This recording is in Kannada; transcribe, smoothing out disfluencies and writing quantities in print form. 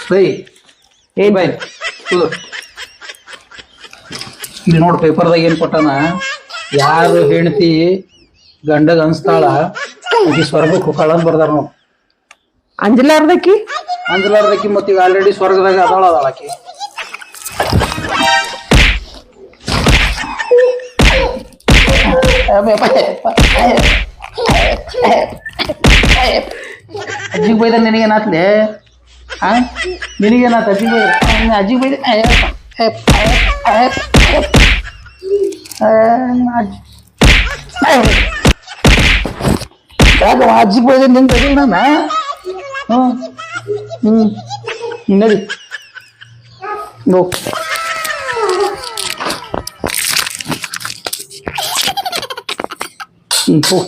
ಬೈ ಏನ್ ಬೈ ಇಲ್ಲಿ ನೋಡ್ ಪೇಪರ್ದಾಗ ಏನ್ ಕೊಟ್ಟಾನ, ಯಾರು ಹೆಂಡತಿ ಗಂಡಗ ಅನ್ಸ್ತಾಳ ಆಕಿ ಸ್ವರ್ಗಕ್ಕೆ ಹೋಗಾಳ ಅಂತ ಬರ್ದಾರ ನೋಡ್. ಅಂಜಲಾರ್ದಕ್ಕಿ ಅಂಜಲಾರ್ದಕ್ಕಿ ಮತ್ತ ಈಗ ಆಲ್ರೆಡಿ ಸ್ವರ್ಗದಾಗ ಅದಾಳ ಆಕಿ. ಅಜ್ಜಿಗೆ ಬೈದ ನಿನಗೇನಾತ್ಲೆ? ಹಾ ನಿನಗೇನಾತ ಅಜ್ಜಿಗೆ ಬೈದ? ಅಜ್ಜಿಗೆ ಬೈದ ಯಾಕ ಅಜ್ಜಿಗೆ ಬೈದ ನಿನ್ ಬೈದಿಲ್ಲ ನಾನು? ನಡಿ ನೋ ಹ್ಞೂ